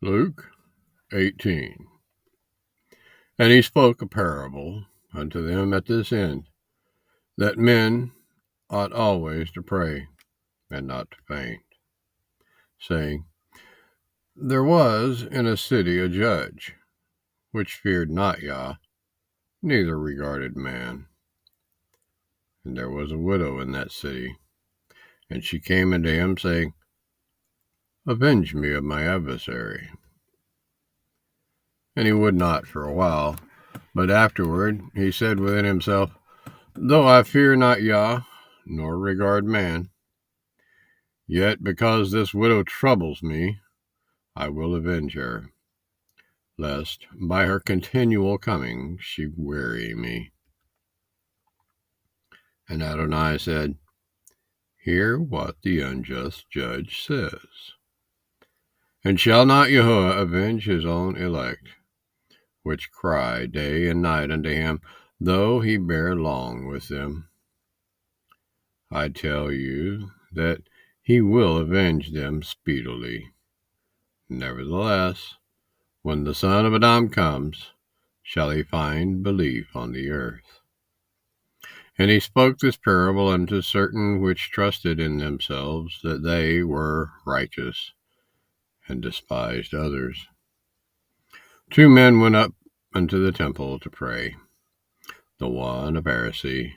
Luke 18. And he spoke a parable unto them at this end, that men ought always to pray, and not to faint, saying, There was in a city a judge, which feared not Yah, neither regarded man. And there was a widow in that city, and she came unto him, saying, Avenge me of my adversary. And he would not for a while, but afterward he said within himself, Though I fear not Yah, nor regard man, yet because this widow troubles me, I will avenge her, lest by her continual coming she weary me. And Adonai said, Hear what the unjust judge says. And shall not YAHUAH avenge his own elect, which cry day and night unto him, though he bear long with them? I tell you that he will avenge them speedily. Nevertheless, when the Son of Adam comes, shall he find belief on the earth? And he spoke this parable unto certain which trusted in themselves that they were righteous, and despised others. 2 men went up unto the temple to pray, the one a Pharisee,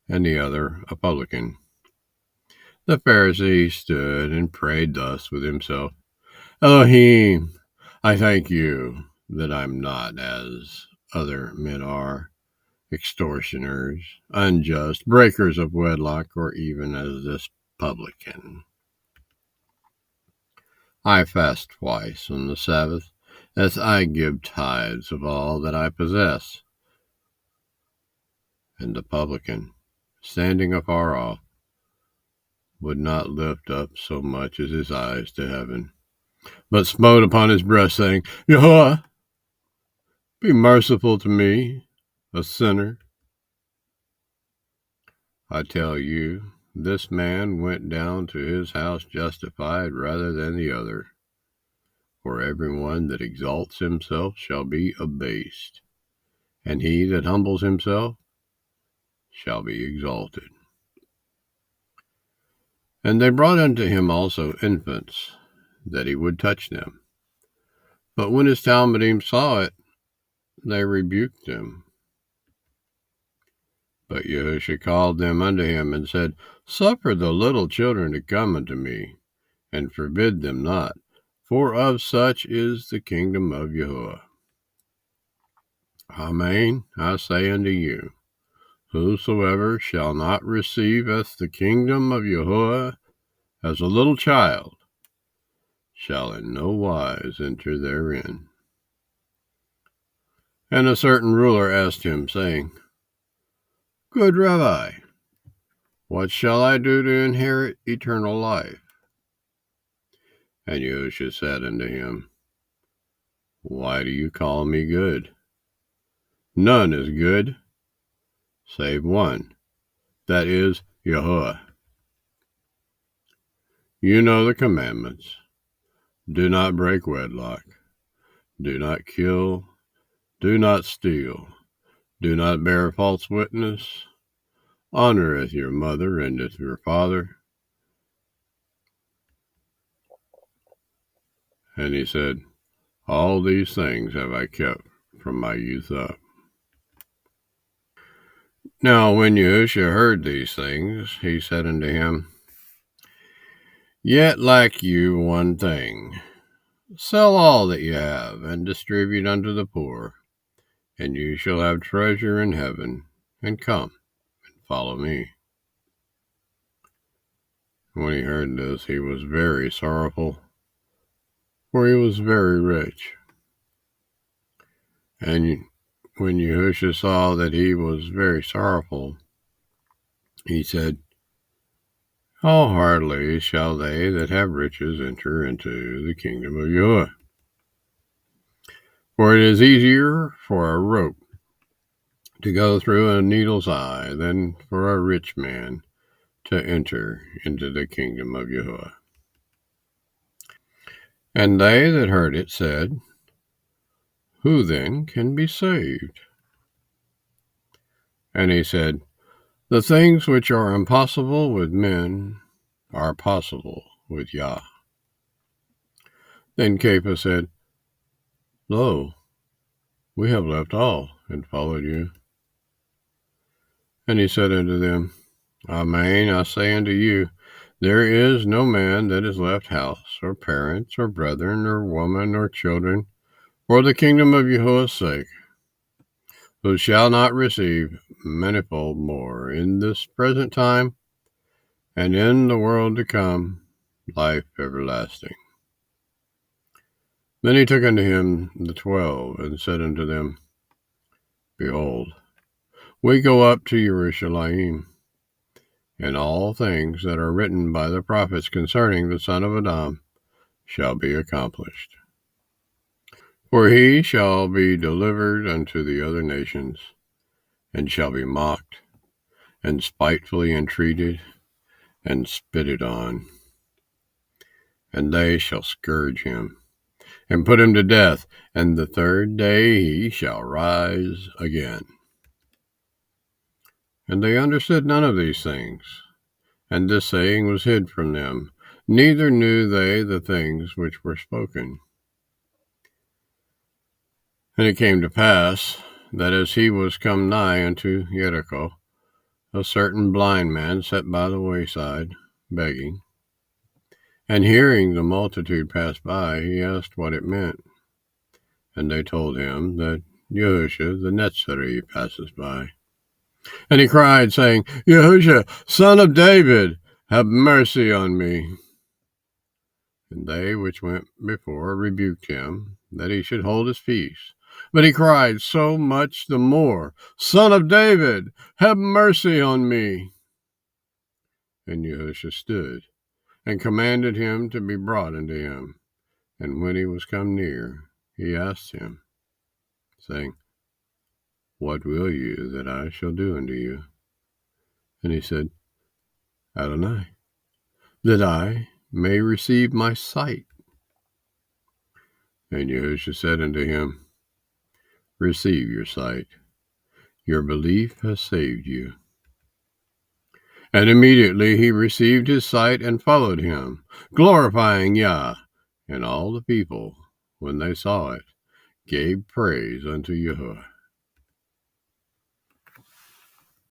and the other a publican. The Pharisee stood and prayed thus with himself, Elohim, I thank you that I'm not as other men are, extortioners, unjust, breakers of wedlock, or even as this publican. I fast twice on the Sabbath, as I give tithes of all that I possess. And the publican, standing afar off, would not lift up so much as his eyes to heaven, but smote upon his breast, saying, YAHUAH, be merciful to me, a sinner. I tell you, this man went down to his house justified rather than the other. For everyone that exalts himself shall be abased, and he that humbles himself shall be exalted. And they brought unto him also infants, that he would touch them. But when his Talmudim saw it, they rebuked them. But YAHUSHA called them unto him, and said, Suffer the little children to come unto me, and forbid them not, for of such is the kingdom of YAHUAH. Amen, I say unto you, whosoever shall not receiveth the kingdom of YAHUAH as a little child, shall in no wise enter therein. And a certain ruler asked him, saying, Good Rabbi, what shall I do to inherit eternal life? And YAHUSHA said unto him, Why do you call me good? None is good, save one, that is YAHUAH. You know the commandments. Do not break wedlock. Do not kill. Do not steal. Do not bear false witness. Honoreth your mother and your father. And he said, All these things have I kept from my youth up. Now when YAHUSHA heard these things, he said unto him, Yet lack you one thing. Sell all that you have, and distribute unto the poor, and you shall have treasure in heaven, and come and follow me. When he heard this, he was very sorrowful, for he was very rich. And when YAHUSHA saw that he was very sorrowful, he said, How hardly shall they that have riches enter into the kingdom of YAHUAH? For it is easier for a rope to go through a needle's eye than for a rich man to enter into the kingdom of YAHUAH. And they that heard it said, Who then can be saved? And he said, The things which are impossible with men are possible with Yah. Then Cepher said, Lo, we have left all and followed you. And he said unto them, Amen, I say unto you, there is no man that has left house, or parents, or brethren, or woman, or children, for the kingdom of YAHUAH's sake, who shall not receive manifold more in this present time, and in the world to come, life everlasting. Then he took unto him the 12, and said unto them, Behold, we go up to Jerusalem, and all things that are written by the prophets concerning the Son of Adam shall be accomplished. For he shall be delivered unto the other nations, and shall be mocked, and spitefully entreated, and spitted on. And they shall scourge him, and put him to death, and the third day he shall rise again. And they understood none of these things, and this saying was hid from them, neither knew they the things which were spoken. And it came to pass, that as he was come nigh unto Jericho, a certain blind man sat by the wayside, begging. And hearing the multitude pass by, he asked what it meant. And they told him that YAHUSHA the Nazarene passes by. And he cried, saying, YAHUSHA, Son of David, have mercy on me. And they which went before rebuked him, that he should hold his peace. But he cried so much the more, Son of David, have mercy on me. And YAHUSHA stood, and commanded him to be brought unto him. And when he was come near, he asked him, saying, What will you that I shall do unto you? And he said, Adonai, that I may receive my sight. And YAHUSHA said unto him, Receive your sight. Your belief has saved you. And immediately he received his sight and followed him, glorifying Yah. And all the people, when they saw it, gave praise unto YAHUAH.